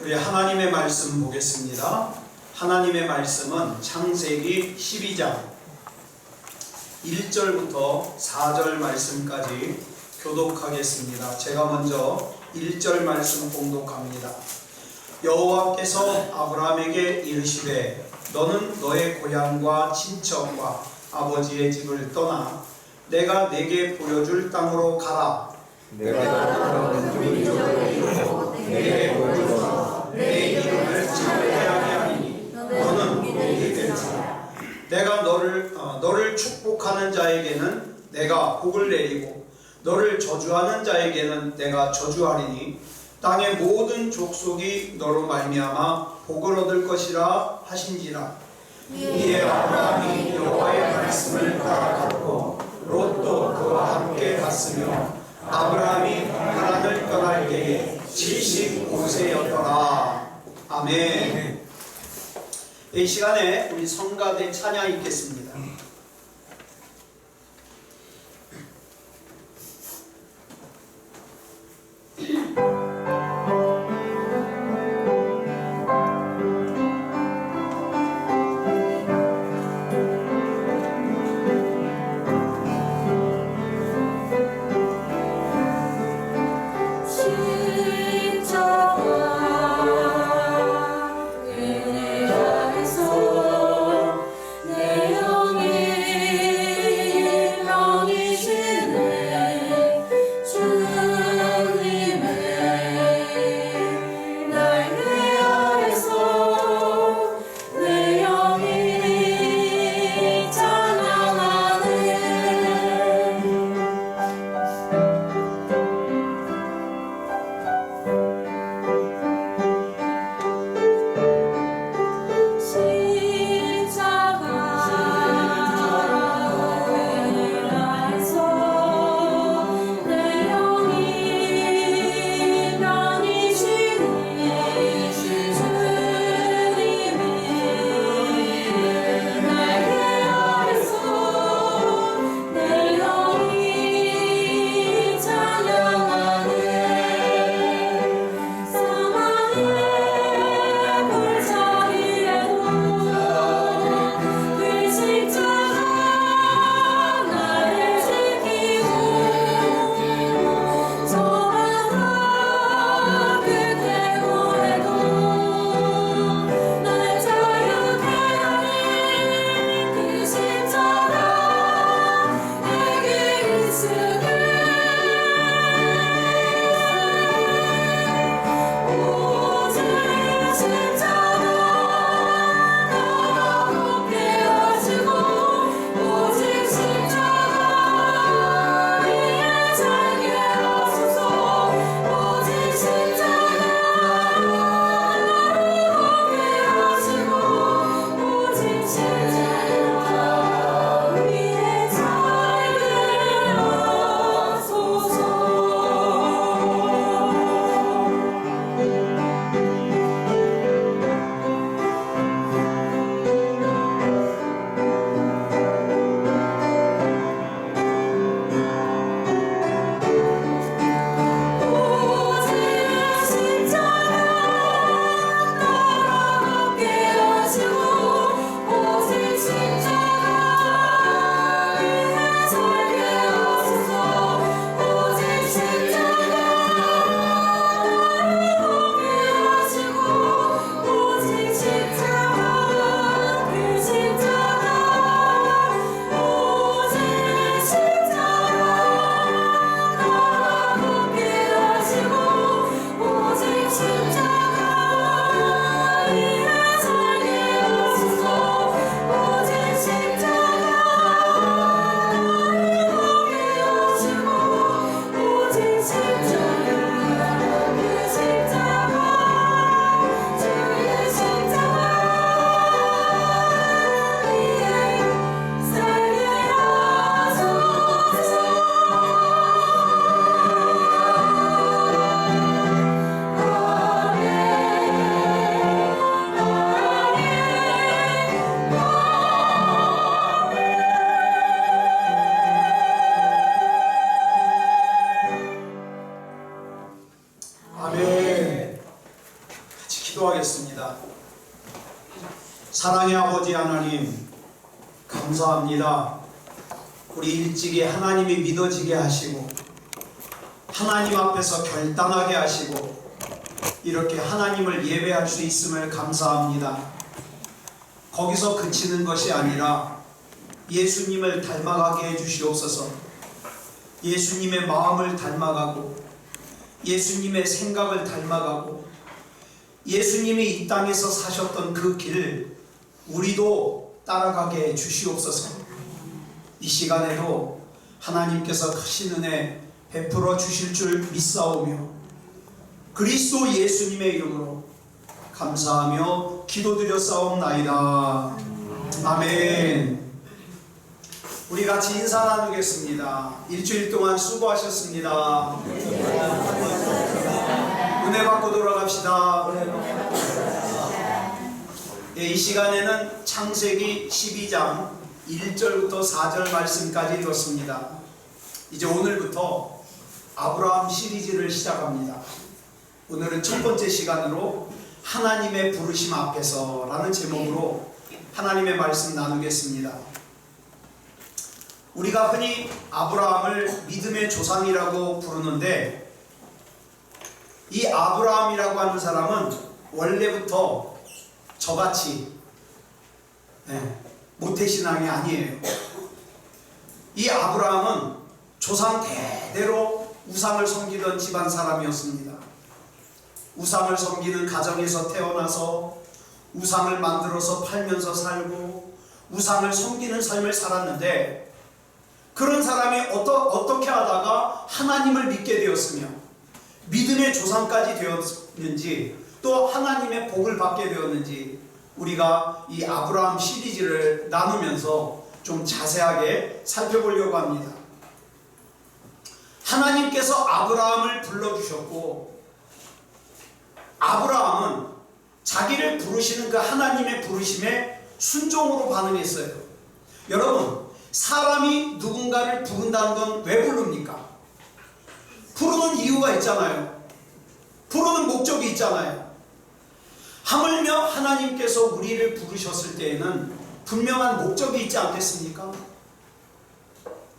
우리 하나님의 말씀 보겠습니다. 하나님의 말씀은 창세기 12장 1절부터 4절 말씀까지 교독하겠습니다. 제가 먼저 1절 말씀 봉독합니다. 여호와께서 아브라함에게 이르시되 너는 너의 고향과 친척과 아버지의 집을 떠나 내가 네게 보여줄 땅으로 가라. 내가 왼쪽에 있고 내게 보여줘서 내 이름을 창대하게 하리니 너는 복이 되리라. 내가 너를 축복하는 자에게는 내가 복을 내리고 너를 저주하는 자에게는 내가 저주하리니 땅의 모든 족속이 너로 말미암아 복을 얻을 것이라 하신지라. 이에 아브라함이 여호와의 말씀을 따라갔고 롯도 그와 함께 갔으며 아브라함이 하란을 떠날 때에 75세였더라. 아멘. 이 시간에 우리 성가대 찬양 읽겠습니다. 내 기도하겠습니다. 사랑의 아버지 하나님, 감사합니다. 우리 일찍이 하나님이 믿어지게 하시고 하나님 앞에서 결단하게 하시고 이렇게 하나님을 예배할 수 있음을 감사합니다. 거기서 그치는 것이 아니라 예수님을 닮아가게 해주시옵소서. 예수님의 마음을 닮아가고 예수님의 생각을 닮아가고 예수님이 이 땅에서 사셨던 그 길을 우리도 따라가게 해주시옵소서. 이 시간에도 하나님께서 크신 은혜 베풀어 주실 줄 믿사오며 그리스도 예수님의 이름으로 감사하며 기도드렸사옵나이다. 아멘. 우리 같이 인사 나누겠습니다. 일주일 동안 수고하셨습니다. 은혜 받고 돌아갑시다. 이 시간에는 창세기 12장 1절부터 4절 말씀까지 읽었습니다. 이제 오늘부터 아브라함 시리즈를 시작합니다. 오늘은 첫 번째 시간으로 하나님의 부르심 앞에서 라는 제목으로 하나님의 말씀 나누겠습니다. 우리가 흔히 아브라함을 믿음의 조상이라고 부르는데 이 아브라함이라고 하는 사람은 원래부터 저같이 모태신앙이 아니에요. 이 아브라함은 조상 대대로 우상을 섬기던 집안 사람이었습니다. 우상을 섬기는 가정에서 태어나서 우상을 만들어서 팔면서 살고 우상을 섬기는 삶을 살았는데 그런 사람이 어떻게 하다가 하나님을 믿게 되었으며 믿음의 조상까지 되었는지 또 하나님의 복을 받게 되었는지 우리가 이 아브라함 시리즈를 나누면서 좀 자세하게 살펴보려고 합니다. 하나님께서 아브라함을 불러주셨고 아브라함은 자기를 부르시는 그 하나님의 부르심에 순종으로 반응했어요. 여러분, 사람이 누군가를 부른다는 건 왜 부릅니까? 부르는 이유가 있잖아요. 부르는 목적이 있잖아요. 하물며 하나님께서 우리를 부르셨을 때에는 분명한 목적이 있지 않겠습니까?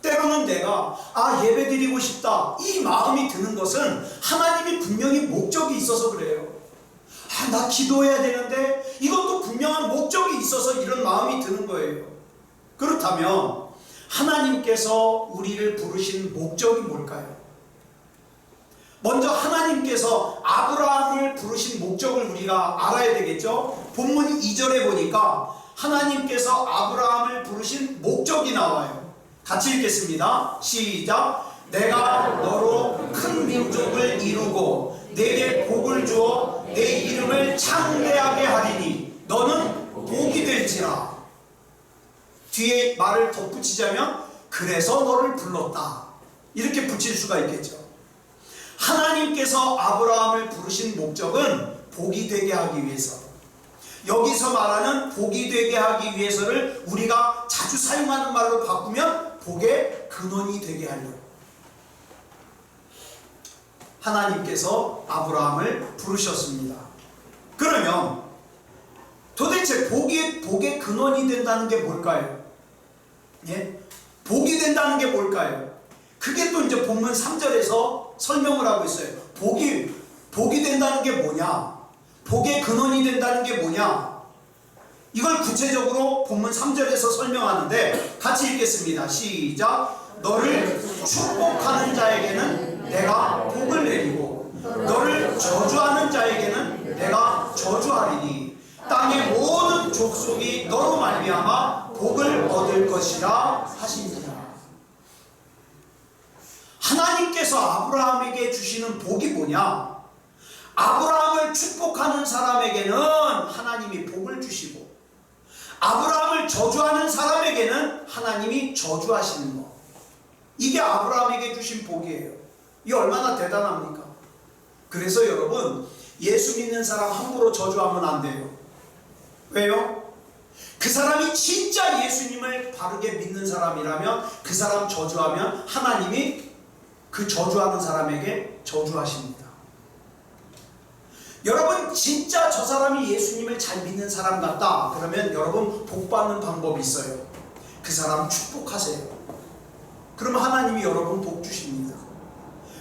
때로는 내가 예배드리고 싶다 이 마음이 드는 것은 하나님이 분명히 목적이 있어서 그래요. 나 기도해야 되는데 이것도 분명한 목적이 있어서 이런 마음이 드는 거예요. 그렇다면 하나님께서 우리를 부르신 목적이 뭘까요? 먼저 하나님께서 아브라함을 부르신 목적을 우리가 알아야 되겠죠? 본문 2절에 보니까 하나님께서 아브라함을 부르신 목적이 나와요. 같이 읽겠습니다. 시작. 내가 너로 큰 민족을 이루고 내게 복을 주어 내 이름을 창대하게 하리니 너는 복이 될지라. 뒤에 말을 덧붙이자면 그래서 너를 불렀다 이렇게 붙일 수가 있겠죠. 하나님께서 아브라함을 부르신 목적은 복이 되게 하기 위해서. 여기서 말하는 복이 되게 하기 위해서를 우리가 자주 사용하는 말로 바꾸면 복의 근원이 되게 하려고. 하나님께서 아브라함을 부르셨습니다. 그러면 도대체 복의 근원이 된다는 게 뭘까요? 복이 된다는 게 뭘까요? 그게 또 이제 본문 3절에서 설명을 하고 있어요. 복이 된다는 게 뭐냐? 복의 근원이 된다는 게 뭐냐? 이걸 구체적으로 본문 3절에서 설명하는데 같이 읽겠습니다. 시작. 너를 축복하는 자에게는 내가 복을 내리고 너를 저주하는 자에게는 내가 저주하리니 땅의 모든 족속이 너로 말미암아 복을 얻을 것이라 하시니라. 하나님께서 아브라함에게 주시는 복이 뭐냐? 아브라함을 축복하는 사람에게는 하나님이 복을 주시고 아브라함을 저주하는 사람에게는 하나님이 저주하시는 것. 이게 아브라함에게 주신 복이에요. 이게 얼마나 대단합니까? 그래서 여러분, 예수 믿는 사람 함부로 저주하면 안 돼요. 왜요? 그 사람이 진짜 예수님을 바르게 믿는 사람이라면 그 사람 저주하면 하나님이 그 저주하는 사람에게 저주하십니다. 여러분, 여러분 진짜 저 사람이 예수님을 잘 믿는 사람 같다 그러면 여러분 복 받는 방법이 있어요. 그 사람 축복하세요. 그러면 하나님이 여러분 복 주십니다.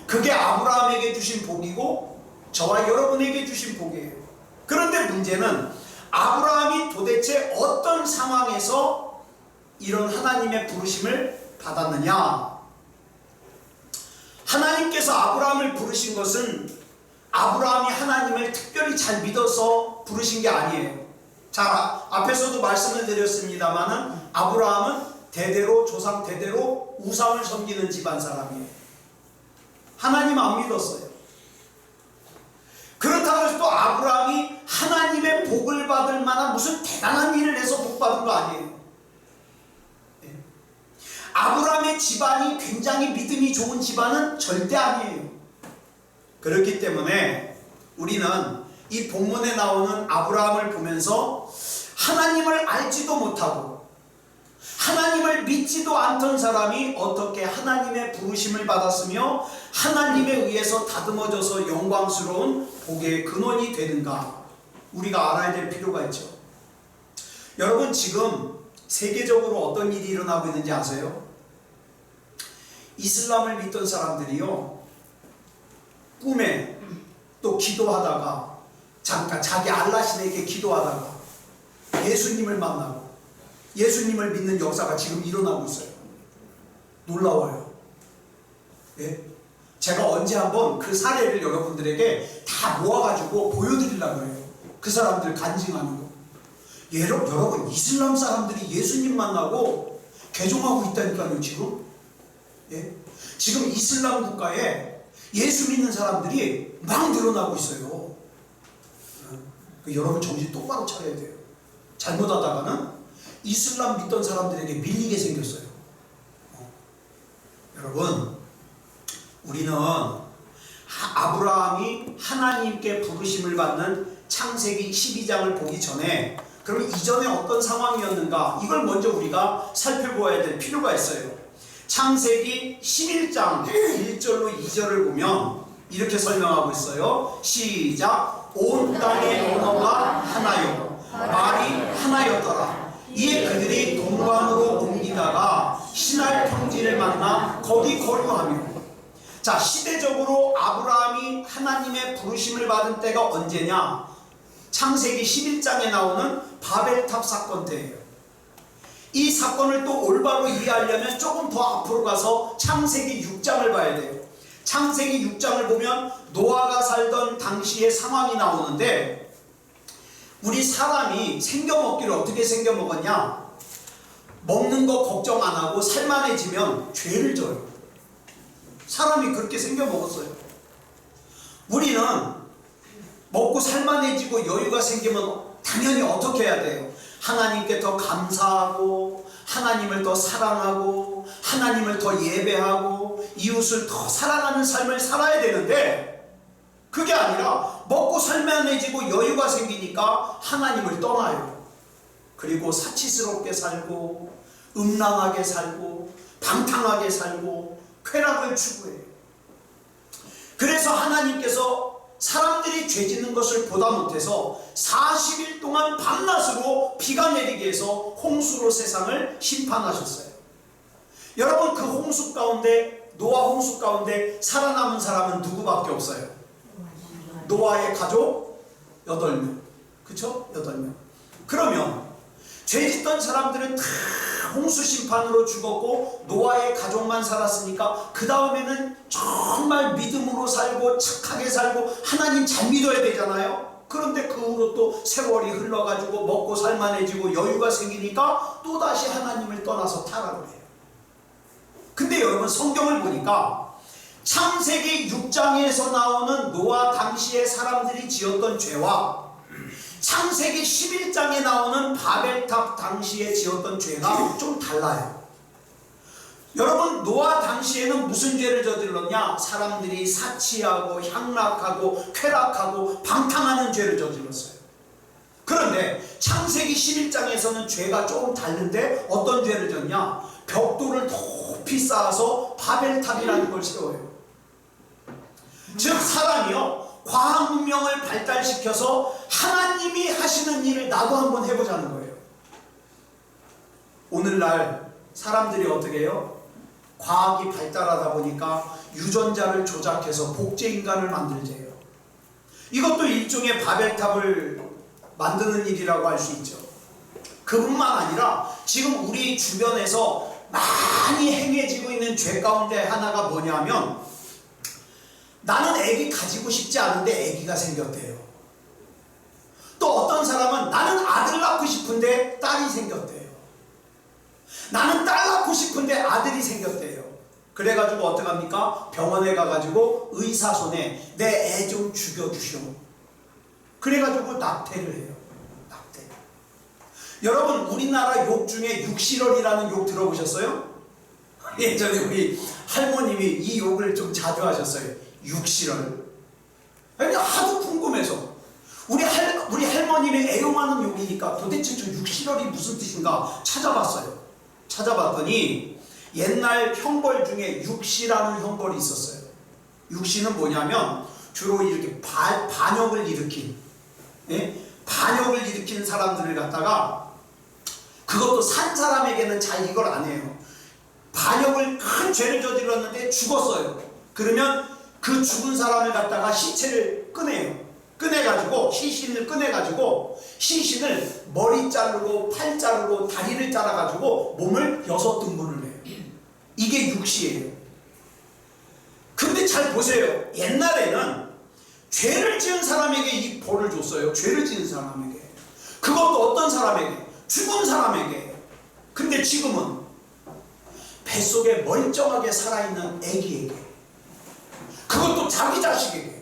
그게 아브라함에게 주신 복이고 저와 여러분에게 주신 복이에요. 그런데 문제는 아브라함이 도대체 어떤 상황에서 이런 하나님의 부르심을 받았느냐? 하나님께서 아브라함을 부르신 것은 아브라함이 하나님을 특별히 잘 믿어서 부르신 게 아니에요. 자, 앞에서도 말씀을 드렸습니다마는 아브라함은 대대로 조상 대대로 우상을 섬기는 집안 사람이에요. 하나님 안 믿었어요. 그렇다고 해서 또 아브라함이 하나님의 복을 받을 만한 무슨 대단한 일을 해서 복 받은 거 아니에요. 아브라함의 집안이 굉장히 믿음이 좋은 집안은 절대 아니에요. 그렇기 때문에 우리는 이 본문에 나오는 아브라함을 보면서 하나님을 알지도 못하고 하나님을 믿지도 않던 사람이 어떻게 하나님의 부르심을 받았으며 하나님에 의해서 다듬어져서 영광스러운 복의 근원이 되는가 우리가 알아야 될 필요가 있죠. 여러분 지금 세계적으로 어떤 일이 일어나고 있는지 아세요? 이슬람을 믿던 사람들이요 꿈에 또 기도하다가 잠깐 자기 알라신에게 기도하다가 예수님을 만나고 예수님을 믿는 역사가 지금 일어나고 있어요. 놀라워요. 예? 제가 언제 한번 그 사례를 여러분들에게 다 모아가지고 보여드리려고 해요. 그 사람들 간증하는 거. 여러분 이슬람 사람들이 예수님 만나고 개종하고 있다니까요 지금. 예? 지금 이슬람 국가에 예수 믿는 사람들이 막 늘어나고 있어요. 여러분 정신 똑바로 차려야 돼요. 잘못하다가는 이슬람 믿던 사람들에게 밀리게 생겼어요. 여러분 우리는 아브라함이 하나님께 부르심을 받는 창세기 12장을 보기 전에 그러면 이전에 어떤 상황이었는가 이걸 먼저 우리가 살펴보아야 될 필요가 있어요. 창세기 11장 1절로 2절을 보면 이렇게 설명하고 있어요. 시작. 온 땅의 언어가 하나요 말이 하나였더라. 이에 그들이 동방으로 옮기다가 시날 평지를 만나 거기 거류하며. 자, 시대적으로 아브라함이 하나님의 부르심을 받은 때가 언제냐? 창세기 11장에 나오는 바벨탑 사건 때예요. 이 사건을 또 올바로 이해하려면 조금 더 앞으로 가서 창세기 6장을 봐야 돼요. 창세기 6장을 보면 노아가 살던 당시의 상황이 나오는데 우리 사람이 생겨먹기를 어떻게 생겨먹었냐? 먹는 거 걱정 안 하고 살만해지면 죄를 져요. 사람이 그렇게 생겨먹었어요. 우리는 먹고 살만해지고 여유가 생기면 당연히 어떻게 해야 돼요? 하나님께 더 감사하고 하나님을 더 사랑하고 하나님을 더 예배하고 이웃을 더 사랑하는 삶을 살아야 되는데 그게 아니라 먹고 살만해지고 여유가 생기니까 하나님을 떠나요. 그리고 사치스럽게 살고 음란하게 살고 방탕하게 살고 쾌락을 추구해요. 그래서 하나님께서 사람들이 죄 짓는 것을 보다 못해서 40일 동안 밤낮으로 비가 내리게 해서 홍수로 세상을 심판하셨어요. 여러분 그 홍수 가운데 노아 홍수 가운데 살아남은 사람은 누구밖에 없어요? 노아의 가족 8명. 그쵸? 8명. 그러면 죄 짓던 사람들은 다 홍수 심판으로 죽었고 노아의 가족만 살았으니까 그 다음에는 정말 믿음으로 살고 착하게 살고 하나님 잘 믿어야 되잖아요. 그런데 그 후로 또 세월이 흘러가지고 먹고 살만해지고 여유가 생기니까 또다시 하나님을 떠나서 타락을 해요. 근데 여러분 성경을 보니까 창세기 6장에서 나오는 노아 당시의 사람들이 지었던 죄와 창세기 11장에 나오는 바벨탑 당시에 지었던 죄가 좀 달라요. 여러분 노아 당시에는 무슨 죄를 저질렀냐? 사람들이 사치하고 향락하고 쾌락하고 방탕하는 죄를 저질렀어요. 그런데 창세기 11장에서는 죄가 조금 다른데 어떤 죄를 졌냐? 벽돌을 높이 쌓아서 바벨탑이라는 걸 세워요. 즉 사람이요 과학 문명을 발달시켜서 하나님이 하시는 일을 나도 한번 해보자는 거예요. 오늘날 사람들이 어떻게 해요? 과학이 발달하다 보니까 유전자를 조작해서 복제인간을 만들재요. 이것도 일종의 바벨탑을 만드는 일이라고 할 수 있죠. 그뿐만 아니라 지금 우리 주변에서 많이 행해지고 있는 죄 가운데 하나가 뭐냐면, 나는 애기 가지고 싶지 않은데 애기가 생겼대요. 또 어떤 사람은 나는 아들 낳고 싶은데 딸이 생겼대요. 나는 딸 낳고 싶은데 아들이 생겼대요. 그래가지고 어떡합니까? 병원에 가가지고 의사 손에 내 애 좀 죽여주시오. 그래가지고 낙태를 해요. 낙태. 여러분, 우리나라 욕 중에 육실월이라는 욕 들어보셨어요? 예전에 우리 할머님이 이 욕을 좀 자주 하셨어요. 육실월. 그러니까 하도 궁금해서 우리 할머님이 애용하는 욕이니까 도대체 저 육실월이 무슨 뜻인가 찾아봤어요. 찾아봤더니 옛날 형벌 중에 육시라는 형벌이 있었어요. 육시는 뭐냐면 주로 이렇게 반역을 일으킨, 반역을 일으킨 사람들을 갖다가, 그것도 산 사람에게는 잘 이걸 안 해요. 반역을 큰 죄를 저질렀는데 죽었어요. 그러면 그 죽은 사람을 갖다가 시체를 꺼내요. 꺼내가지고 시신을 꺼내가지고 시신을 머리 자르고 팔 자르고 다리를 잘라가지고 몸을 6등분을 해요. 이게 육시예요. 근데 잘 보세요. 옛날에는 죄를 지은 사람에게 이 벌을 줬어요. 죄를 지은 사람에게. 그것도 어떤 사람에게? 죽은 사람에게. 근데 지금은 뱃속에 멀쩡하게 살아있는 아기에게, 그것도 자기 자식에게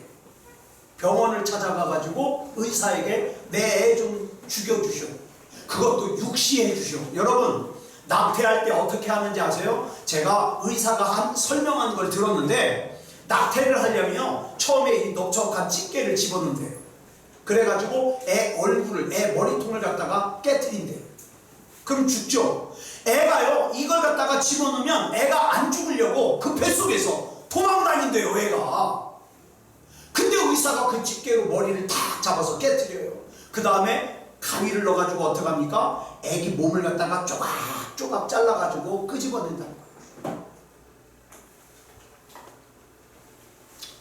병원을 찾아가가지고 의사에게 내 애 좀 죽여주시오. 그것도 육시해 주시오. 여러분, 낙태할 때 어떻게 하는지 아세요? 제가 의사가 설명한 걸 들었는데, 낙태를 하려면 처음에 이 넓적한 집게를 집어넣는데요. 그래가지고 애 얼굴을, 애 머리통을 갖다가 깨트린대요. 그럼 죽죠. 애가요, 이걸 갖다가 집어넣으면 애가 안 죽으려고 그 뱃속에서 도망다닌대요, 애가. 근데 의사가 그 집게로 머리를 탁 잡아서 깨트려요. 그 다음에 가위를 넣어가지고 어떡합니까? 애기 몸을 갖다가 쪼각쪼각 잘라가지고 끄집어낸다는 거예요.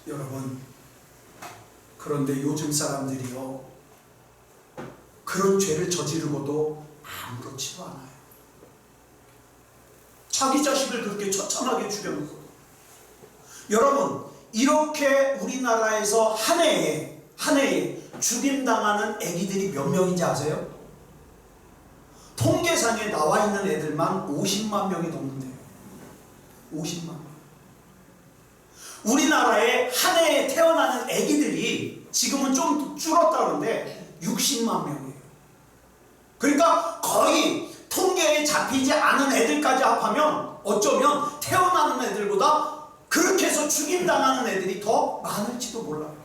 여러분, 그런데 요즘 사람들이요, 그런 죄를 저지르고도 아무렇지도 않아요. 자기 자식을 그렇게 처참하게 죽여놓고. 여러분, 이렇게 우리나라에서 한 해에 죽임당하는 아기들이 몇 명인지 아세요? 통계상에 나와 있는 애들만 50만 명이 넘는데요. 50만 명. 우리나라에 한 해에 태어나는 아기들이 지금은 좀 줄었다 그러는데 60만 명이에요. 그러니까 거의 통계에 잡히지 않은 애들까지 합하면 어쩌면 태어나는 애들보다 그렇게 해서 죽임당하는 애들이 더 많을지도 몰라요.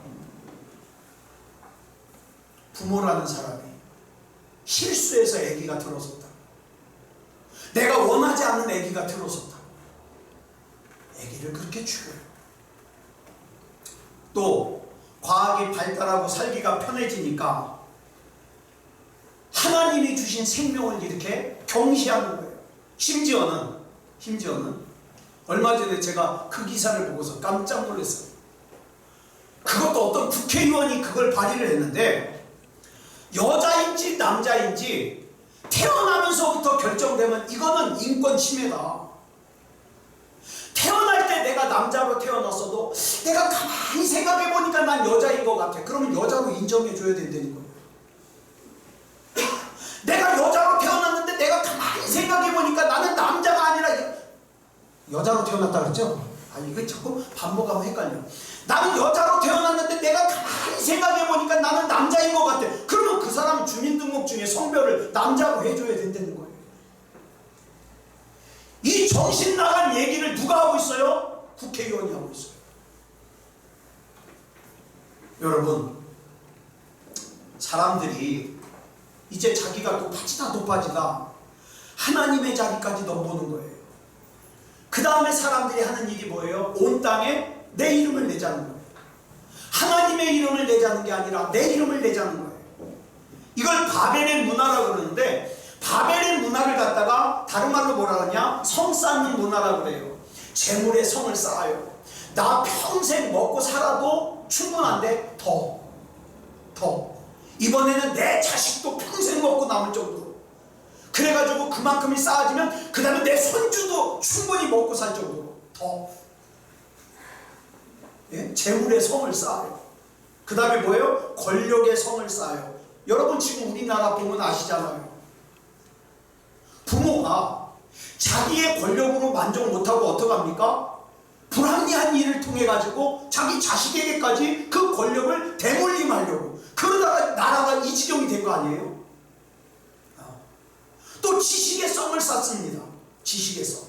부모라는 사람이 실수해서 아기가 들어섰다, 내가 원하지 않는 아기가 들어섰다, 아기를 그렇게 죽여요. 또 과학이 발달하고 살기가 편해지니까 하나님이 주신 생명을 이렇게 경시하는 거예요. 심지어는 얼마 전에 제가 그 기사를 보고서 깜짝 놀랐어요. 그것도 어떤 국회의원이 그걸 발의를 했는데, 여자인지 남자인지 태어나면서부터 결정되면 이거는 인권 침해다. 태어날 때 내가 남자로 태어났어도 내가 가만히 생각해보니까 난 여자인 것 같아. 그러면 여자로 인정해줘야 된다는 거예요. 내가 여자로 태어났는데 내가 가만히 생각해보니까 나는 남자가 아니라 여자로 태어났다 그랬죠? 이거 자꾸 반복하면 헷갈려. 나는 여자로 태어났는데 내가 가만히 생각해보니까 나는 남자인 것 같아. 그러면 그 사람은 주민등록증에 성별을 남자로 해줘야 된다는 거예요. 이 정신 나간 얘기를 누가 하고 있어요? 국회의원이 하고 있어요. 여러분, 사람들이 이제 자기가 높아지다 하나님의 자리까지 넘보는 거예요. 그 다음에 사람들이 하는 일이 뭐예요? 온 땅에 내 이름을 내자는 거예요. 하나님의 이름을 내자는 게 아니라 내 이름을 내자는 거예요. 이걸 바벨의 문화라고 그러는데, 바벨의 문화를 갖다가 다른 말로 뭐라 하냐? 성 쌓는 문화라고 그래요. 재물에 성을 쌓아요. 나 평생 먹고 살아도 충분한데 더 이번에는 내 자식도 평생 먹고 남을 정도로, 그래가지고 그만큼이 쌓아지면 그 다음에 내 손주도 충분히 먹고 살 정도로 더, 예? 재물의 성을 쌓아요. 그 다음에 뭐예요? 권력의 성을 쌓아요. 여러분 지금 우리나라 보면 아시잖아요. 부모가 자기의 권력으로 만족 못하고 어떡합니까? 불합리한 일을 통해 가지고 자기 자식에게까지 그 권력을 대물림하려고, 그러다가 나라가 이 지경이 된 거 아니에요? 또 지식의 성을 쌓습니다. 지식의 성.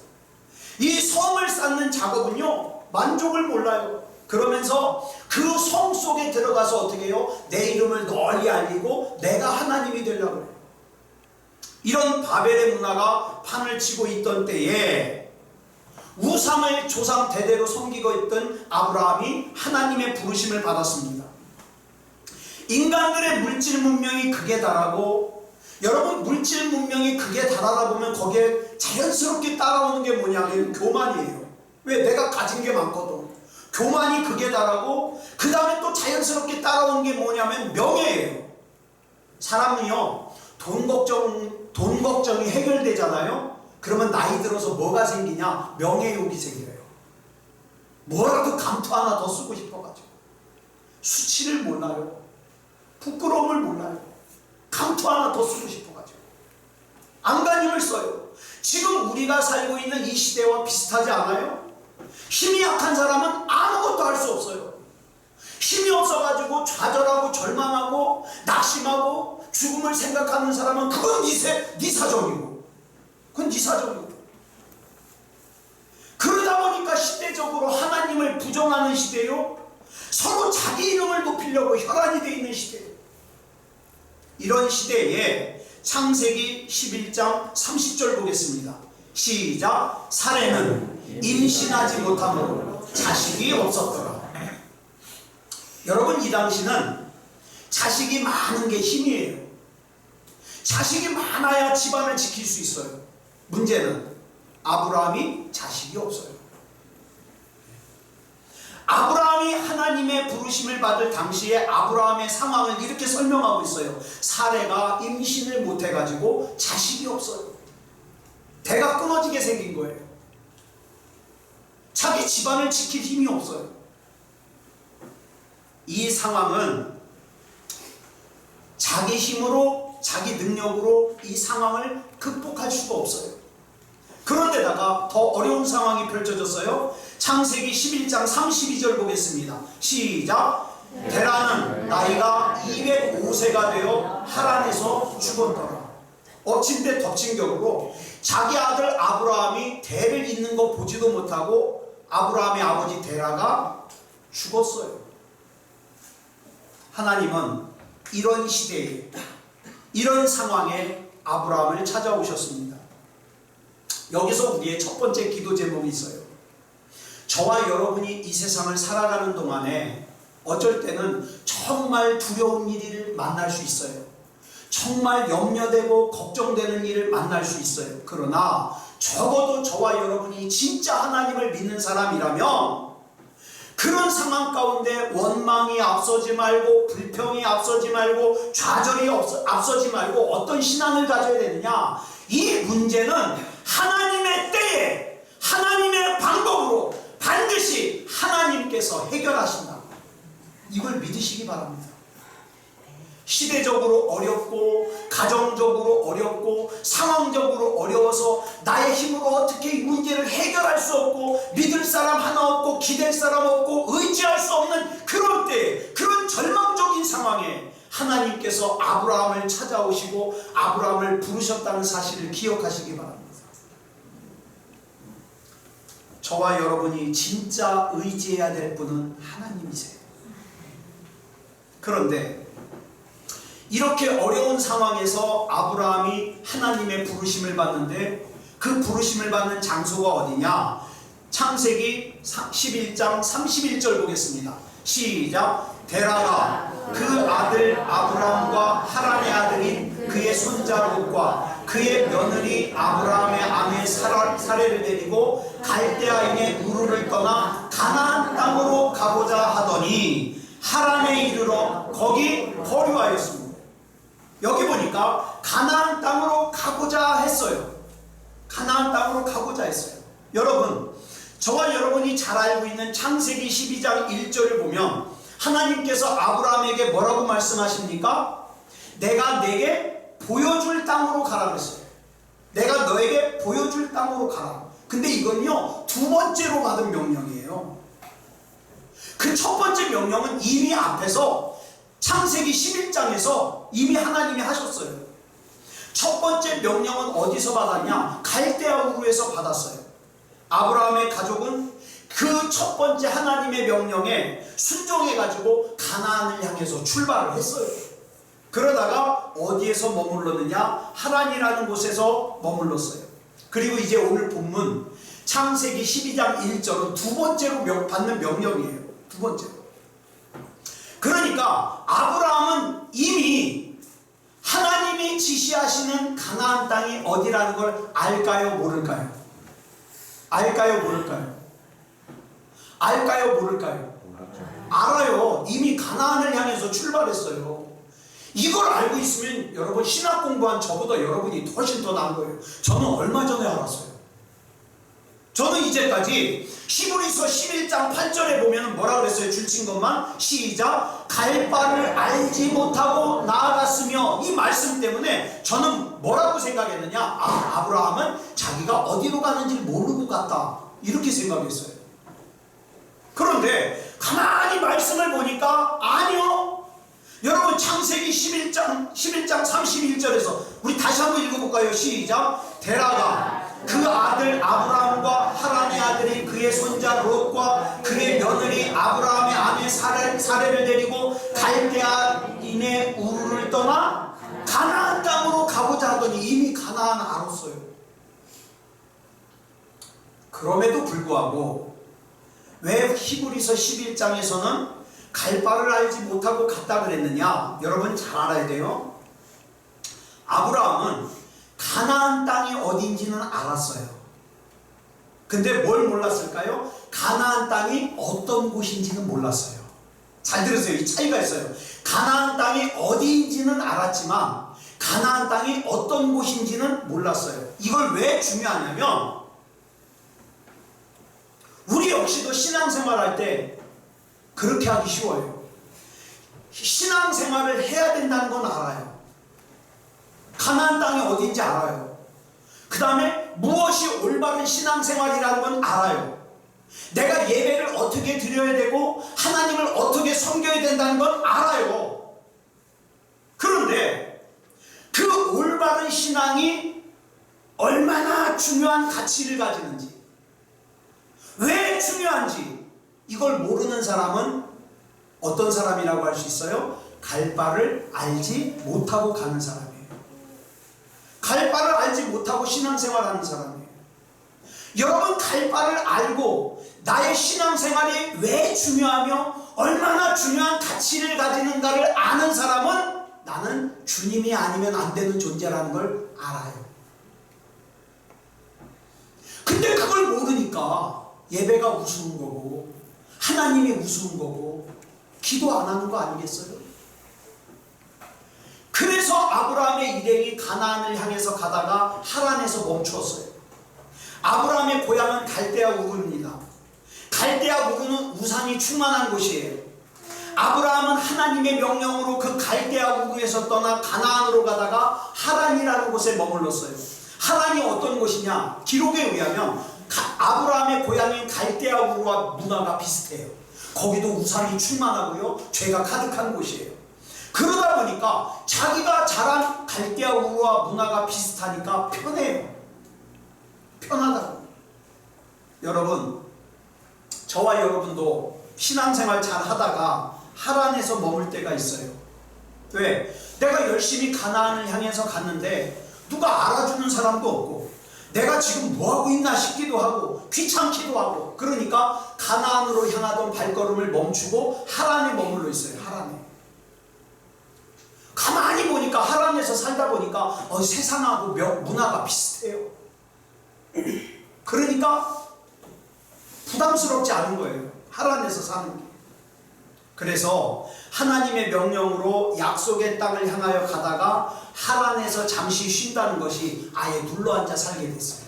이 성을 쌓는 작업은요, 만족을 몰라요. 그러면서 그 성 속에 들어가서 어떻게 해요? 내 이름을 널리 알리고 내가 하나님이 되려고 해요. 이런 바벨의 문화가 판을 치고 있던 때에 우상을 조상 대대로 섬기고 있던 아브라함이 하나님의 부르심을 받았습니다. 인간들의 물질 문명이 극에 달하고, 여러분 물질 문명이 극에 달하다 보면 거기에 자연스럽게 따라오는 게 뭐냐면 교만이에요. 왜? 내가 가진 게 많거든. 교만이 극에 달하고, 그 다음에 또 자연스럽게 따라오는 게 뭐냐면 명예예요. 사람은요, 돈 걱정이 해결되잖아요. 그러면 나이 들어서 뭐가 생기냐? 명예욕이 생겨요. 뭐라도 감투 하나 더 쓰고 싶어가지고. 수치를 몰라요. 부끄러움을 몰라요. 감투 하나 더 쓰고 싶어가지고. 안간힘을 써요. 지금 우리가 살고 있는 이 시대와 비슷하지 않아요? 힘이 약한 사람은 아무것도 할 수 없어요. 힘이 없어가지고 좌절하고 절망하고 낙심하고 죽음을 생각하는 사람은 그건 네 사정이고, 그건 네 사정이고. 그러다 보니까 시대적으로 하나님을 부정하는 시대요, 서로 자기 이름을 높이려고 혈안이 되어 있는 시대예요. 이런 시대에 창세기 11장 30절 보겠습니다. 시작. 사레는 임신하지 못함으로 자식이 없었더라. 여러분, 이 당시는 자식이 많은 게 힘이에요. 자식이 많아야 집안을 지킬 수 있어요. 문제는 아브라함이 자식이 없어요. 아브라함이 하나님의 부르심을 받을 당시에 아브라함의 상황을 이렇게 설명하고 있어요. 사레가 임신을 못해가지고 자식이 없어요. 대가 끊어지게 생긴 거예요. 자기 집안을 지킬 힘이 없어요. 이 상황은 자기 힘으로, 자기 능력으로 이 상황을 극복할 수가 없어요. 그런데다가 더 어려운 상황이 펼쳐졌어요. 창세기 11장 32절 보겠습니다. 시작. 데라는 나이가 205세가 되어 하란에서 죽었더라. 엎친 데 덮친 격으로 자기 아들 아브라함이 대를 잇는 거 보지도 못하고 아브라함의 아버지 데라가 죽었어요. 하나님은 이런 시대에, 이런 상황에 아브라함을 찾아오셨습니다. 여기서 우리의 첫 번째 기도 제목이 있어요. 저와 여러분이 이 세상을 살아가는 동안에 어쩔 때는 정말 두려운 일을 만날 수 있어요. 정말 염려되고 걱정되는 일을 만날 수 있어요. 그러나 적어도 저와 여러분이 진짜 하나님을 믿는 사람이라면 그런 상황 가운데 원망이 앞서지 말고, 불평이 앞서지 말고, 좌절이 앞서지 말고 어떤 신앙을 가져야 되느냐? 이 문제는 하나님의 때에, 하나님의 방법으로 반드시 하나님께서 해결하신다. 이걸 믿으시기 바랍니다. 시대적으로 어렵고, 가정적으로 어렵고, 상황적으로 어려워서 나의 힘으로 어떻게 이 문제를 해결할 수 없고, 믿을 사람 하나 없고, 기댈 사람 없고, 의지할 수 없는 그럴 때, 그런 절망적인 상황에 하나님께서 아브라함을 찾아오시고 아브라함을 부르셨다는 사실을 기억하시기 바랍니다. 저와 여러분이 진짜 의지해야 될 분은 하나님이세요. 그런데 이렇게 어려운 상황에서 아브라함이 하나님의 부르심을 받는데, 그 부르심을 받는 장소가 어디냐? 창세기 11장 31절 보겠습니다. 시작. 데라가 그 아들 아브라함과 하란의 아들인 그의 손자 롯과 그의 며느리 아브라함의 아내 사레를 데리고 갈대아인의 우르를 떠나 가나안 땅으로 가고자 하더니 하란에 이르러 거기 거류하였습니다. 여기 보니까 가나안 땅으로 가고자 했어요. 가나안 땅으로 가고자 했어요. 여러분, 저와 여러분이 잘 알고 있는 창세기 12장 1절을 보면 하나님께서 아브라함에게 뭐라고 말씀하십니까? 내가 내게 보여줄 땅으로 가라 그랬어요. 내가 너에게 보여줄 땅으로 가라. 근데 이건요, 두 번째로 받은 명령이에요. 그 첫 번째 명령은 이미 앞에서 창세기 11장에서 이미 하나님이 하셨어요. 첫 번째 명령은 어디서 받았냐? 갈대아 우르에서 받았어요. 아브라함의 가족은 그 첫 번째 하나님의 명령에 순종해가지고 가나안을 향해서 출발을 했어요. 그러다가 어디에서 머물렀느냐? 하란이라는 곳에서 머물렀어요. 그리고 이제 오늘 본문 창세기 12장 1절은 두 번째로 받는 명령이에요. 두 번째로. 그러니까 아브라함은 이미 하나님이 지시하시는 가나안 땅이 어디라는 걸 알까요? 모를까요? 알까요? 모를까요? 알까요? 모를까요? 알아요. 이미 가나안을 향해서 출발했어요. 이걸 알고 있으면 여러분 신학 공부한 저보다 여러분이 훨씬 더 나은 거예요. 저는 얼마 전에 알았어요. 저는 이제까지 히브리서 11장 8절에 보면 뭐라 그랬어요? 줄친 것만 시작. 갈 바를 알지 못하고 나아갔으며, 이 말씀 때문에 저는 뭐라고 생각했느냐? 아브라함은 자기가 어디로 가는지를 모르고 갔다, 이렇게 생각했어요. 그런데 가만히 말씀을 보니까 아니요. 여러분 창세기 11장 31절에서 우리 다시 한번 읽어볼까요? 시작. 데라가 그 아들 아브라함과 하란의 아들인 그의 손자 롯과 그의 며느리 아브라함의 아내 사레를 데리고 갈대아인의 우르를 떠나 가나안 땅으로 가고자 하더니 이미 가나안 알았어요. 그럼에도 불구하고 왜 히브리서 11장에서는 갈 바를 알지 못하고 갔다 그랬느냐? 여러분 잘 알아야 돼요. 아브라함은 가나안 땅이 어딘지는 알았어요. 근데 뭘 몰랐을까요? 가나안 땅이 어떤 곳인지는 몰랐어요. 잘 들으세요. 이 차이가 있어요. 가나안 땅이 어디인지는 알았지만 가나안 땅이 어떤 곳인지는 몰랐어요. 이걸 왜 중요하냐면 우리 역시도 신앙생활할 때 그렇게 하기 쉬워요. 신앙생활을 해야 된다는 건 알아요. 가나안 땅이 어딘지 알아요. 그 다음에 무엇이 올바른 신앙생활이라는 건 알아요. 내가 예배를 어떻게 드려야 되고 하나님을 어떻게 섬겨야 된다는 건 알아요. 그런데 그 올바른 신앙이 얼마나 중요한 가치를 가지는지, 왜 중요한지 이걸 모르는 사람은 어떤 사람이라고 할 수 있어요? 갈 바를 알지 못하고 가는 사람이에요. 갈 바를 알지 못하고 신앙생활하는 사람이에요. 여러분 갈 바를 알고 나의 신앙생활이 왜 중요하며 얼마나 중요한 가치를 가지는가를 아는 사람은 나는 주님이 아니면 안 되는 존재라는 걸 알아요. 근데 그걸 모르니까 예배가 우스운 거고 하나님이 우스운 거고 기도 안 하는 거 아니겠어요? 그래서 아브라함의 일행이 가나안을 향해서 가다가 하란에서 멈추었어요. 아브라함의 고향은 갈대아 우르입니다. 갈대아 우르는 우산이 충만한 곳이에요. 아브라함은 하나님의 명령으로 그 갈대아 우르에서 떠나 가나안으로 가다가 하란이라는 곳에 머물렀어요. 하란이 어떤 곳이냐? 기록에 의하면 아브라함의 고향인 갈대아 우르와 문화가 비슷해요. 거기도 우산이 충만하고요, 죄가 가득한 곳이에요. 그러다 보니까 자기가 자란 갈대아 우르와 문화가 비슷하니까 편해요. 편하다고. 여러분, 저와 여러분도 신앙생활 잘 하다가 하란에서 머물 때가 있어요. 왜? 내가 열심히 가나안을 향해서 갔는데 누가 알아주는 사람도 없고 내가 지금 뭐하고 있나 싶기도 하고 귀찮기도 하고, 그러니까 가나안으로 향하던 발걸음을 멈추고 하란에 머물러 있어요. 하란에. 가만히 보니까 하란에서 살다 보니까 세상하고 문화가 비슷해요. 그러니까 부담스럽지 않은 거예요. 하란에서 사는 게. 그래서 하나님의 명령으로 약속의 땅을 향하여 가다가 하란에서 잠시 쉰다는 것이 아예 눌러앉아 살게 됐어요.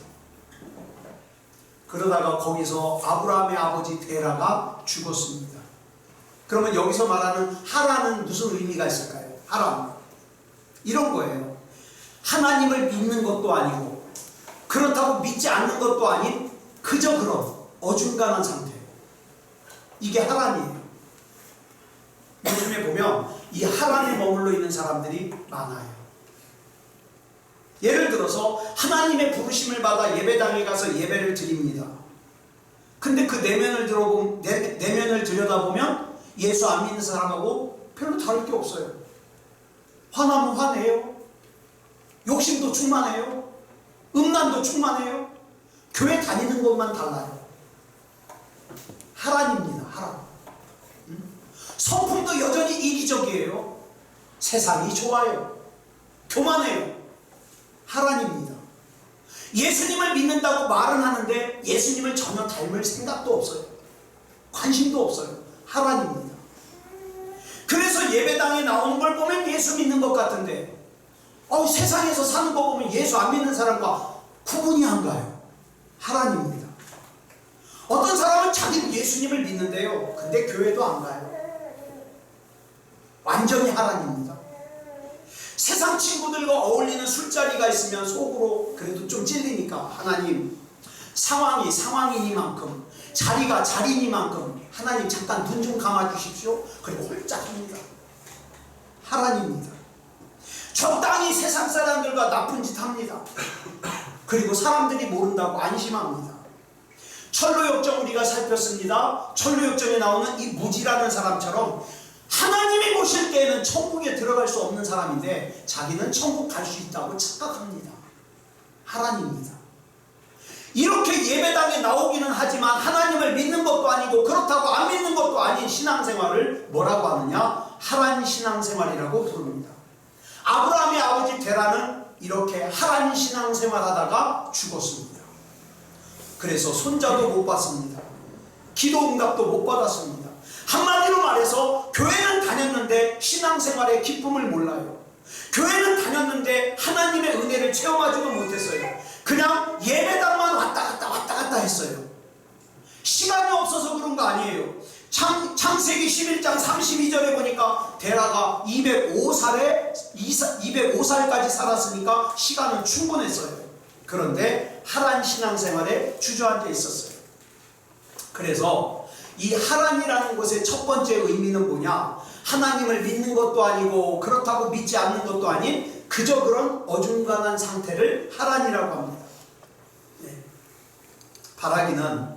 그러다가 거기서 아브라함의 아버지 데라가 죽었습니다. 그러면 여기서 말하는 하란은 무슨 의미가 있을까요? 하란, 이런 거예요. 하나님을 믿는 것도 아니고 그렇다고 믿지 않는 것도 아닌 그저 그런 어중간한 상태. 이게 하란이에요. 요즘에 보면 이 하란에 머물러 있는 사람들이 많아요. 예를 들어서 하나님의 부르심을 받아 예배당에 가서 예배를 드립니다. 근데 그 내면을 들여다보면 예수 안 믿는 사람하고 별로 다를 게 없어요. 화나면 화내요. 욕심도 충만해요. 음란도 충만해요. 교회 다니는 것만 달라요. 하란입니다. 하란. 성품도 여전히 이기적이에요. 세상이 좋아요. 교만해요. 하란입니다. 예수님을 믿는다고 말은 하는데 예수님을 전혀 닮을 생각도 없어요. 관심도 없어요. 하란입니다. 그래서 예배당에 나오는 걸 보면 예수 믿는 것 같은데 세상에서 사는 거 보면 예수 안 믿는 사람과 구분이 안 가요. 하란입니다. 어떤 사람은 자기는 예수님을 믿는데요, 근데 교회도 안 가요. 완전히 하란입니다. 세상 친구들과 어울리는 술자리가 있으면 속으로 그래도 좀 찔리니까 하나님, 상황이 상황이니만큼, 자리가 자리니만큼 하나님 잠깐 눈 좀 감아주십시오. 그리고 홀짝 합니다. 하란입니다. 적당히 세상 사람들과 나쁜 짓 합니다. 그리고 사람들이 모른다고 안심합니다. 철로역정 우리가 살폈습니다. 철로역정에 나오는 이 무지라는 사람처럼 하나님이 보실 때에는 천국에 들어갈 수 없는 사람인데 자기는 천국 갈 수 있다고 착각합니다. 하란입니다. 이렇게 예배당에 나오기는 하지만 하나님을 믿는 것도 아니고 그렇다고 안 믿는 것도 아닌 신앙생활을 뭐라고 하느냐? 하란 신앙생활이라고 부릅니다. 아브라함의 아버지 데라는 이렇게 하란 신앙생활 하다가 죽었습니다. 그래서 손자도 못 받습니다. 기도 응답도 못 받았습니다. 한마디로 말해서 교회는 다녔는데 신앙생활의 기쁨을 몰라요. 교회는 다녔는데 하나님의 은혜를 체험하지도 못했어요. 그냥 예배당만 왔다 갔다 했어요. 시간이 없어서 그런 거 아니에요. 창세기 11장 32절에 보니까 데라가 205살까지 살았으니까 시간은 충분했어요. 그런데 하란 신앙생활에 주저앉아 있었어요. 그래서 이 하란이라는 곳의 첫 번째 의미는 뭐냐? 하나님을 믿는 것도 아니고 그렇다고 믿지 않는 것도 아닌 그저 그런 어중간한 상태를 하란이라고 합니다. 네. 바라기는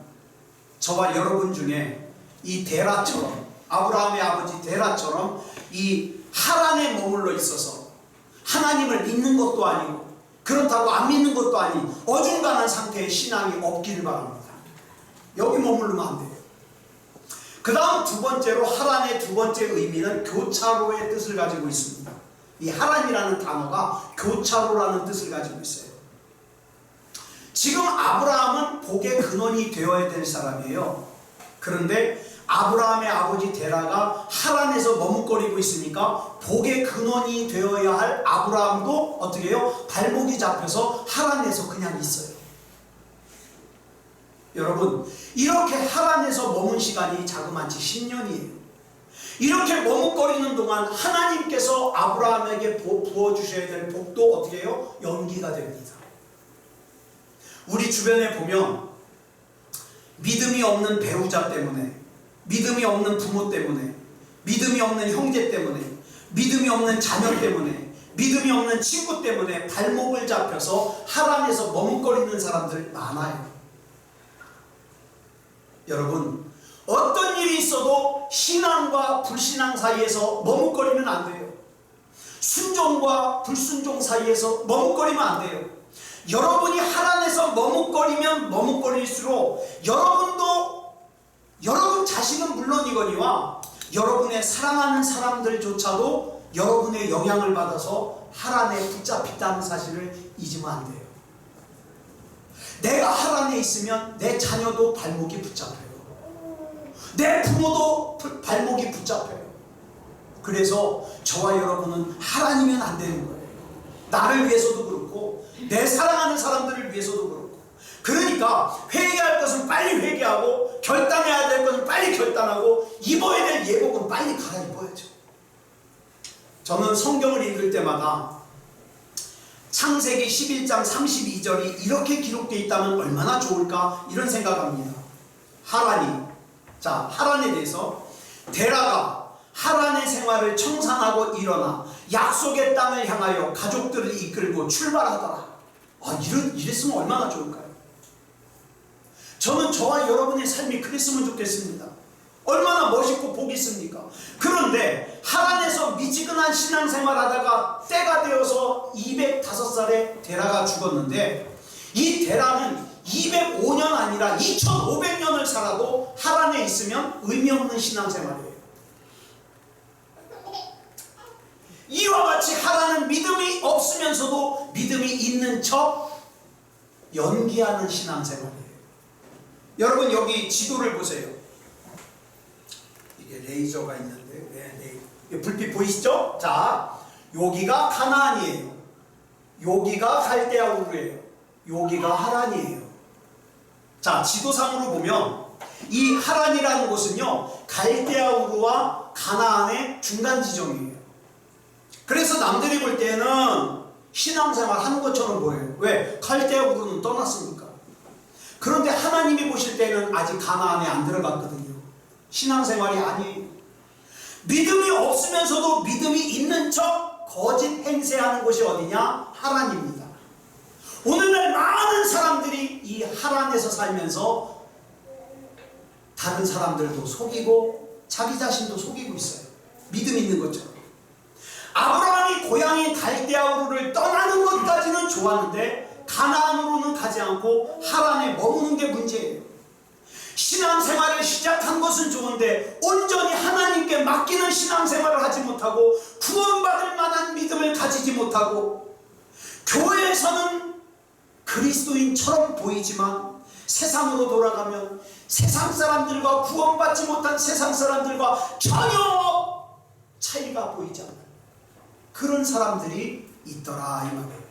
저와 여러분 중에 이 데라처럼, 아브라함의 아버지 데라처럼 이 하란에 머물러 있어서 하나님을 믿는 것도 아니고 그렇다고 안 믿는 것도 아닌 어중간한 상태의 신앙이 없기를 바랍니다. 여기 머무르면 안 돼요. 그 다음 두 번째로 하란의 두 번째 의미는 교차로의 뜻을 가지고 있습니다. 이 하란이라는 단어가 교차로라는 뜻을 가지고 있어요. 지금 아브라함은 복의 근원이 되어야 될 사람이에요. 그런데 아브라함의 아버지 데라가 하란에서 머뭇거리고 있으니까 복의 근원이 되어야 할 아브라함도 어떻게 해요? 발목이 잡혀서 하란에서 그냥 있어요. 여러분, 이렇게 하란에서 머문 시간이 자그마치 10년이에요. 이렇게 머뭇거리는 동안 하나님께서 아브라함에게 부어주셔야 될 복도 어떻게 해요? 연기가 됩니다. 우리 주변에 보면 믿음이 없는 배우자 때문에, 믿음이 없는 부모 때문에, 믿음이 없는 형제 때문에, 믿음이 없는 자녀 때문에, 믿음이 없는 친구 때문에 발목을 잡혀서 하란에서 머뭇거리는 사람들 많아요. 여러분, 어떤 일이 있어도 신앙과 불신앙 사이에서 머뭇거리면 안 돼요. 순종과 불순종 사이에서 머뭇거리면 안 돼요. 여러분이 하란에서 머뭇거리면 머뭇거릴수록 여러분 자신은 물론이거니와 여러분의 사랑하는 사람들조차도 여러분의 영향을 받아서 하란에 붙잡혔다는 사실을 잊으면 안 돼요. 내가 하란에 있으면 내 자녀도 발목이 붙잡혀요. 내 부모도 발목이 붙잡혀요. 그래서 저와 여러분은 하란이면 안 되는 거예요. 나를 위해서도 그렇고 내 사랑하는 사람들을 위해서도 그렇고. 그러니까 회개할 것은 빨리 회개하고 결단해야 될 것은 빨리 결단하고 입어야 될 예복은 빨리 갈아입어야죠. 저는 성경을 읽을 때마다 창세기 11장 32절이 이렇게 기록되어 있다면 얼마나 좋을까 이런 생각합니다. 하란에 대해서 데라가 하란의 생활을 청산하고 일어나 약속의 땅을 향하여 가족들을 이끌고 출발하더라. 이랬으면 얼마나 좋을까요? 저는 저와 여러분의 삶이 그랬으면 좋겠습니다. 얼마나 멋있고 복이 있습니까? 그런데 하란에서 미지근한 신앙생활 하다가 때가 되어서 205살에 데라가 죽었는데, 이 데라는 205년 아니라 2500년을 살아도 하란에 있으면 의미 없는 신앙생활이에요. 이와 같이 하란은 믿음이 없으면서도 믿음이 있는 척 연기하는 신앙생활이에요. 여러분 여기 지도를 보세요. 이게 레이저가 있는데 불빛 보이시죠? 자, 여기가 가나안이에요. 여기가 갈대아 우르예요. 여기가 하란이에요. 자, 지도상으로 보면 이 하란이라는 곳은요 갈대아 우르와 가나안의 중간 지점이에요. 그래서 남들이 볼 때는 신앙생활 하는 것처럼 보여요. 왜? 갈대아 우르는 떠났으니까. 그런데 하나님이 보실 때는 아직 가나안에 안 들어갔거든요. 신앙생활이 아니에요. 믿음이 없으면서도 믿음이 있는 척 거짓 행세하는 곳이 어디냐? 하란입니다. 오늘날 많은 사람들이 이 하란에서 살면서 다른 사람들도 속이고 자기 자신도 속이고 있어요. 믿음 있는 것처럼. 아브라함이 고향인 갈대아 우르를 떠나는 것까지는 좋았는데 가나안으로는 가지 않고 하란에 머무는 게 문제예요. 신앙생활을 시작한 것은 좋은데 온전히 하나님께 맡기는 신앙생활을 하지 못하고 구원받을 만한 믿음을 가지지 못하고 교회에서는 그리스도인처럼 보이지만 세상으로 돌아가면 세상 사람들과 구원받지 못한 세상 사람들과 전혀 차이가 보이지 않아요. 그런 사람들이 있더라 이 말이에요.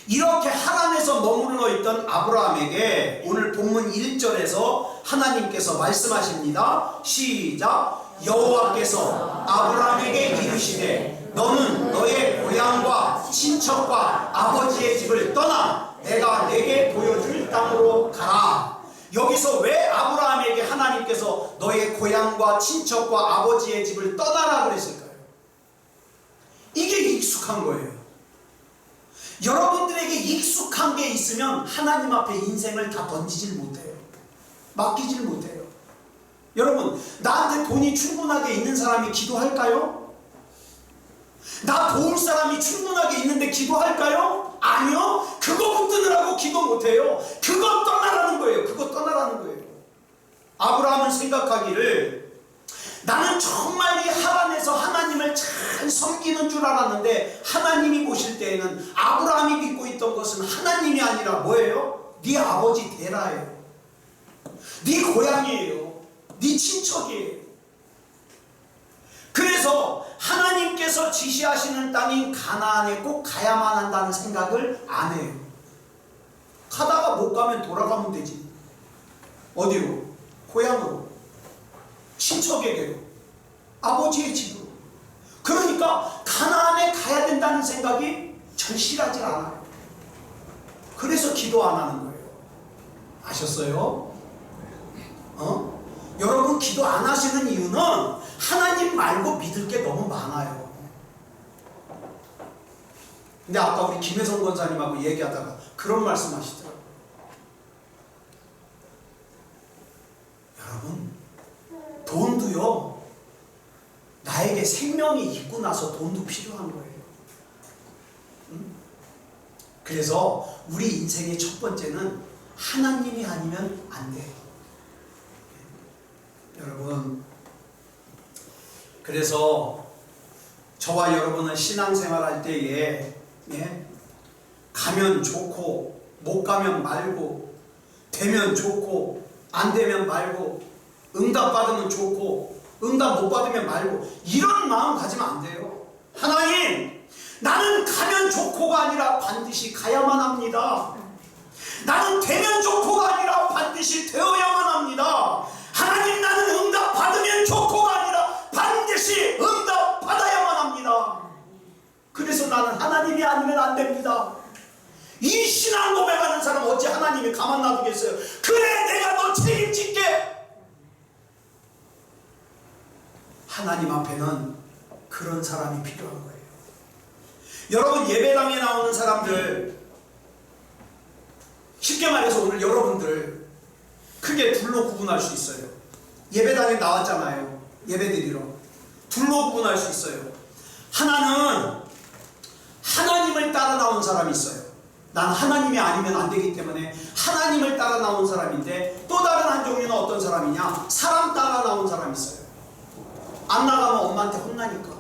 이렇게 하란에서 머물러 있던 아브라함에게 오늘 본문 1절에서 하나님께서 말씀하십니다. 시작. 여호와께서 아브라함에게 이르시되 너는 너의 고향과 친척과 아버지의 집을 떠나 내가 내게 보여줄 땅으로 가라. 여기서 왜 아브라함에게 하나님께서 너의 고향과 친척과 아버지의 집을 떠나라 그랬을까요? 이게 익숙한 거예요. 여러분들에게 익숙한 게 있으면 하나님 앞에 인생을 다 던지질 못해요. 맡기질 못해요. 여러분, 나한테 돈이 충분하게 있는 사람이 기도할까요? 나 도울 사람이 충분하게 있는데 기도할까요? 아니요. 그거 붙드느라고 기도 못해요. 그거 떠나라는 거예요. 그거 떠나라는 거예요. 아브라함은 생각하기를 나는 정말 이 하란에서 하나님을 잘 섬기는 줄 알았는데 하나님이 보실 때에는 아브라함이 믿고 있던 것은 하나님이 아니라 뭐예요? 네 아버지 데라예요. 네 고향이에요. 네 친척이에요. 그래서 하나님께서 지시하시는 땅인 가나안에 꼭 가야만 한다는 생각을 안 해요. 가다가 못 가면 돌아가면 되지. 어디로? 고향으로. 친척에게로, 아버지의 집으로. 그러니까 가나안에 가야 된다는 생각이 절실하지 않아요. 그래서 기도 안 하는 거예요. 아셨어요? 여러분 기도 안 하시는 이유는 하나님 말고 믿을 게 너무 많아요. 근데 아까 우리 김혜성 권사님하고 얘기하다가 그런 말씀 하시더라고요. 여러분 돈도요 나에게 생명이 있고 나서 돈도 필요한 거예요. 그래서 우리 인생의 첫 번째는 하나님이 아니면 안 돼요. 여러분, 그래서 저와 여러분은 신앙생활 할 때에 가면 좋고 못 가면 말고, 되면 좋고 안 되면 말고, 응답 받으면 좋고 응답 못 받으면 말고, 이런 마음 가지면 안 돼요. 하나님, 나는 가면 좋고가 아니라 반드시 가야만 합니다. 나는 되면 좋고가 아니라 반드시 되어야만 합니다. 하나님, 나는 응답 받으면 좋고가 아니라 반드시 응답 받아야만 합니다. 그래서 나는 하나님이 아니면 안 됩니다. 이 신앙 고백하는 사람 어찌 하나님이 가만 놔두겠어요? 그래, 내가 너 책임질게. 하나님 앞에는 그런 사람이 필요한 거예요. 여러분, 예배당에 나오는 사람들, 쉽게 말해서 오늘 여러분들 크게 둘로 구분할 수 있어요. 예배당에 나왔잖아요. 예배드리러. 둘로 구분할 수 있어요. 하나는 하나님을 따라 나온 사람이 있어요. 난 하나님이 아니면 안 되기 때문에 하나님을 따라 나온 사람인데, 또 다른 한 종류는 어떤 사람이냐? 사람 따라 나온 사람이 있어요. 안 나가면 엄마한테 혼나니까,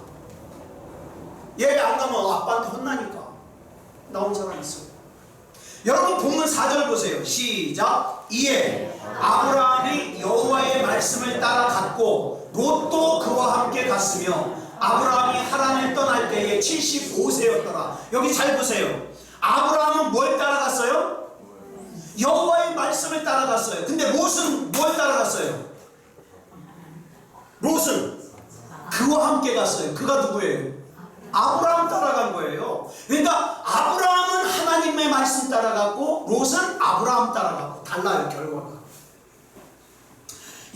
예배 안 가면 아빠한테 혼나니까 나온 사람이 있어요. 여러분, 본문 4절 보세요. 시작. 이에 아브라함이 여호와의 말씀을 따라 갔고 롯도 그와 함께 갔으며, 아브라함이 하란을 떠날 때에 75세였더라. 여기 잘 보세요. 아브라함은 뭘 따라갔어요? 여호와의 말씀을 따라갔어요. 근데 롯은 뭘 따라갔어요? 롯은 그와 함께 갔어요. 그가 누구예요? 아브라함 따라간 거예요. 그러니까 아브라함은 하나님의 말씀 따라갔고 롯은 아브라함 따라갔고, 달라요, 결과가.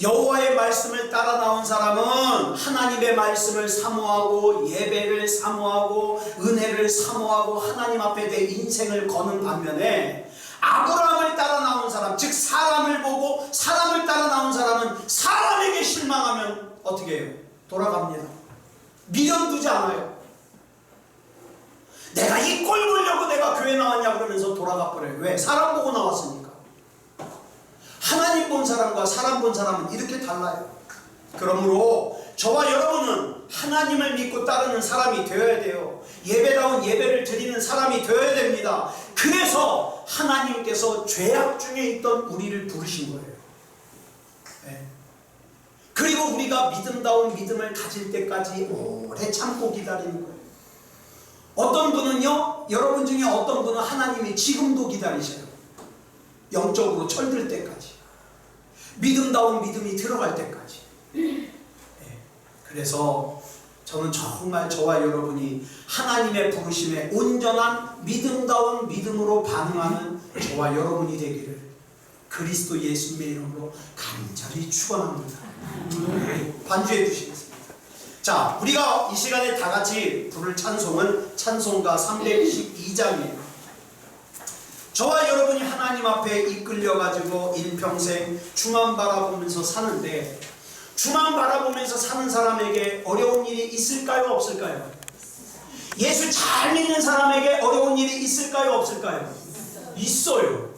여호와의 말씀을 따라 나온 사람은 하나님의 말씀을 사모하고 예배를 사모하고 은혜를 사모하고 하나님 앞에 내 인생을 거는 반면에, 아브라함을 따라 나온 사람, 즉 사람을 보고 사람을 따라 나온 사람은 사람에게 실망하면 어떻게 해요? 돌아갑니다. 미련 두지 않아요. 내가 이 꼴 보려고 내가 교회 나왔냐 그러면서 돌아가 버려요. 왜? 사람 보고 나왔으니까. 하나님 본 사람과 사람 본 사람은 이렇게 달라요. 그러므로 저와 여러분은 하나님을 믿고 따르는 사람이 되어야 돼요. 예배다운 예배를 드리는 사람이 되어야 됩니다. 그래서 하나님께서 죄악 중에 있던 우리를 부르신 거예요. 네. 그리고 우리가 믿음다운 믿음을 가질 때까지 오래 참고 기다리는 거예요. 어떤 분은요, 여러분 중에 어떤 분은 하나님이 지금도 기다리셔요. 영적으로 철들 때까지, 믿음다운 믿음이 들어갈 때까지. 네. 그래서 저는 정말 저와 여러분이 하나님의 부르심에 온전한 믿음다운 믿음으로 반응하는 저와 여러분이 되기를 그리스도 예수님의 이름으로 간절히 축원합니다. 반주해 주시겠습니다. 자, 우리가 이 시간에 다 같이 부를 찬송은 찬송가 312장이에요. 저와 여러분이 하나님 앞에 이끌려가지고 일평생 주만 바라보면서 사는데, 주만 바라보면서 사는 사람에게 어려운 일이 있을까요? 없을까요? 예수 잘 믿는 사람에게 어려운 일이 있을까요? 없을까요? 있어요.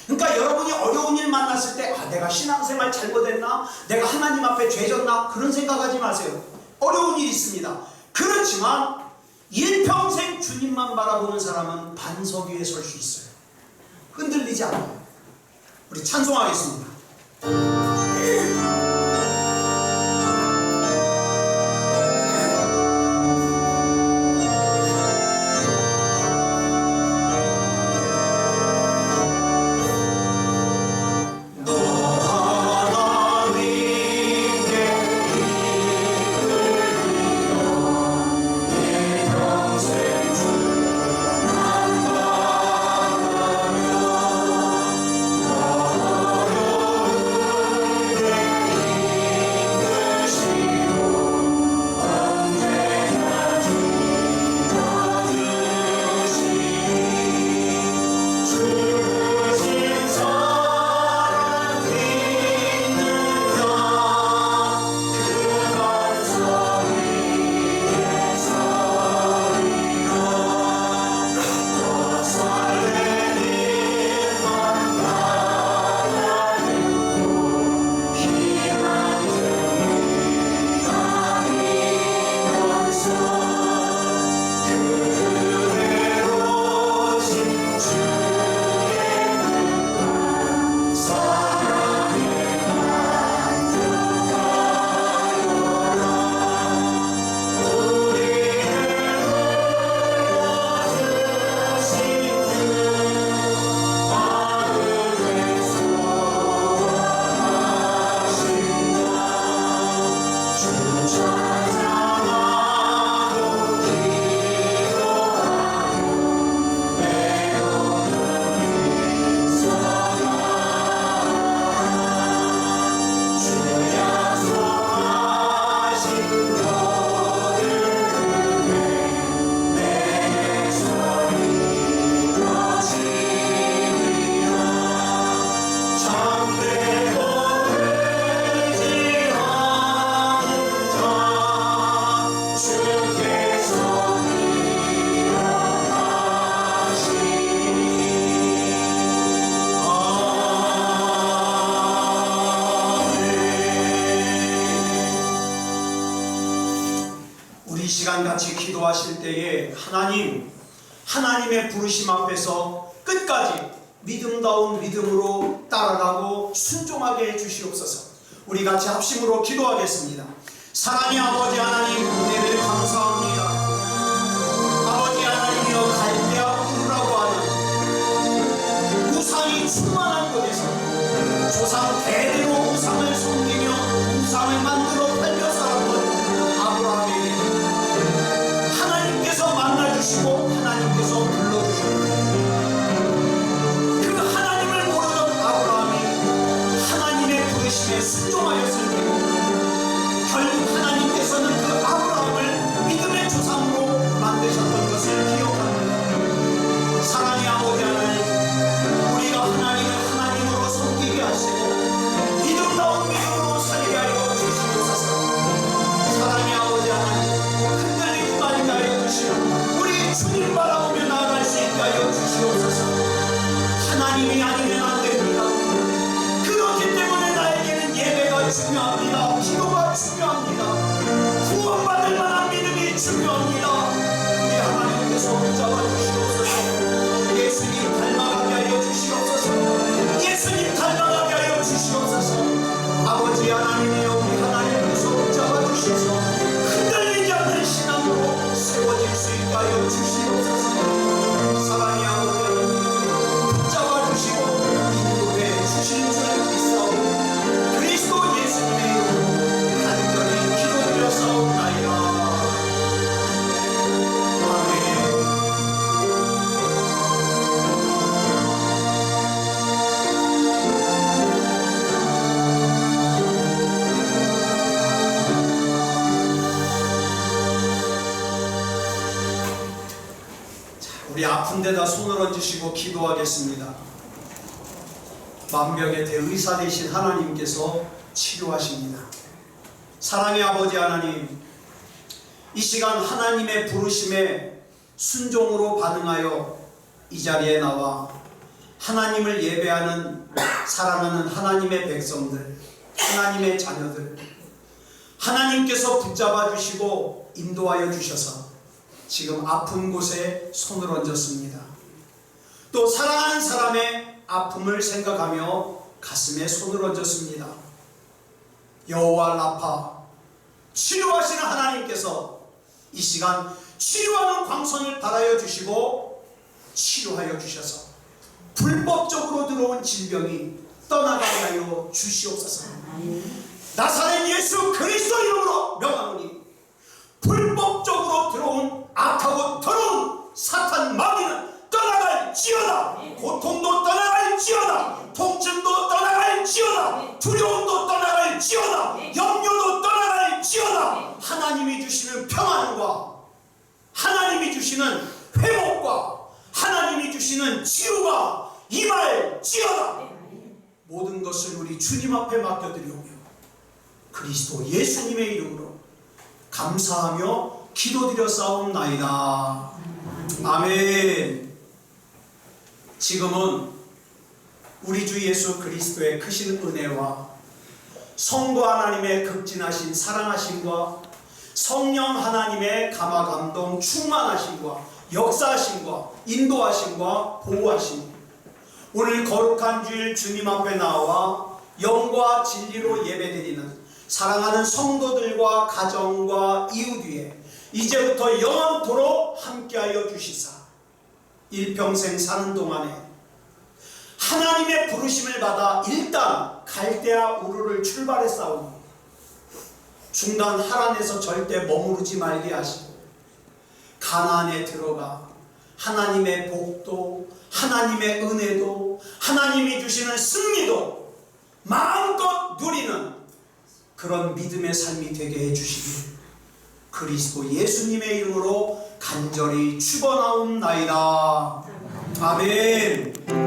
그러니까 여러분이 어려운 일 만났을 때, 내가 신앙생활 잘못했나? 내가 하나님 앞에 죄졌나? 그런 생각하지 마세요. 어려운 일이 있습니다. 그렇지만 일평생 주님만 바라보는 사람은 반석 위에 설 수 있어요. 흔들리지 않아요. 우리 찬송하겠습니다. 기도하실 때에 하나님의 부르심 앞에서 끝까지 믿음다운 믿음으로 따라가고 순종하게 해주시옵소서. 우리 같이 합심으로 기도하겠습니다. 사랑의 아버지 하나님, 은혜를 감사합니다. 아버지 하나님이여, 갈대아 우르라고 하는 우상이 충만한 곳에서 조상 대대로 우상을 섬기며 우상을 만들어 팔며 살았던 아브라함에게 하나님께서 만나주시고 하나님께서 불러주시고, 그 하나님을 모르던 아브라함이 하나님의 부르심에 순종하였을 때 결국 하나님께서는 그 아브라함을 믿음의 조상으로 만드셨던 것을 기억합니다. 사랑의 아버지 하나님, 우리가 하나님을 하나님으로 섬기게 하시고 믿음다운 믿음으로 살게 하여 주시옵소서. 사랑의 아버지 하나님, 흔들리지 말게 하여 주시고 우리 주님 바라보며 나아갈 수 있게 하여 주시옵소서. 하나님이 아니면 안 됩니다. 그렇기 때문에 나에게는 예배가 중요합니다. 기도가 중요합니다. 구원받을 만한 믿음이 중요합니다. 우리 하나님께서 붙잡아 주시옵소서. 예수님 닮아가게 하여 주시옵소서. 예수님 닮아가게 하여 주시옵소서. 아버지 하나님이여, 우리 하나님께서 붙잡아 주셔서 흔들리지 않는 신앙으로 세워질 수 있게 하여 주시옵소서. 사랑의 아버지 하나님, 붙잡아 주시고 인도해 주신 줄 믿사오니 그리스도 예수님의 이름으로 간절히 기도드려 싸움나이다. 아멘. 우리 아픈 데다 손을 얹으시고 기도하겠습니다. 만병의 대의사 되신 하나님께서 치료하십니다. 사랑의 아버지 하나님, 이 시간 하나님의 부르심에 순종으로 반응하여 이 자리에 나와 하나님을 예배하는 사랑하는 하나님의 백성들, 하나님의 자녀들, 하나님께서 붙잡아 주시고 인도하여 주셔서 지금 아픈 곳에 손을 얹었습니다. 또 사랑하는 사람의 아픔을 생각하며 가슴에 손을 얹었습니다. 여호와 라파, 치료하시는 하나님께서 이 시간 치료하는 광선을 달아여 주시고 치료하여 주셔서 불법적으로 들어온 질병이 떠나가게 하여 주시옵소서. 나사렛 예수 그리스도 이름으로 명하노니 불법적으로 들어온 악하고 더러운 사탄 마귀는 떠나갈지어다. 고통도 떠나갈지어다. 통증도 떠나갈지어다. 두려움도 떠나갈지어다. 염려도 떠나갈지어다. 하나님이 주시는 평안과 하나님이 주시는 회복과 하나님이 주시는 치유가 임할지어다. 모든 것을 우리 주님 앞에 맡겨드리오며 그리스도 예수님의 이름으로 감사하며 기도드려 싸움나이다. 아멘. 지금은 우리 주 예수 그리스도의 크신 은혜와 성부 하나님의 극진하신 사랑하심과 성령 하나님의 감화감동 충만하심과 역사하심과 인도하심과 보호하심, 오늘 거룩한 주일 주님 앞에 나와 영과 진리로 예배드리는 사랑하는 성도들과 가정과 이웃 위에 이제부터 영원토록 함께하여 주시사 일평생 사는 동안에 하나님의 부르심을 받아 일단 갈대아 우르를 출발했사오니 중간 하란에서 절대 머무르지 말게 하시고 가나안에 들어가 하나님의 복도, 하나님의 은혜도, 하나님이 주시는 승리도 마음껏 누리는 그런 믿음의 삶이 되게 해주시길 그리스도 예수님의 이름으로 간절히 축원하옵나이다. 아멘.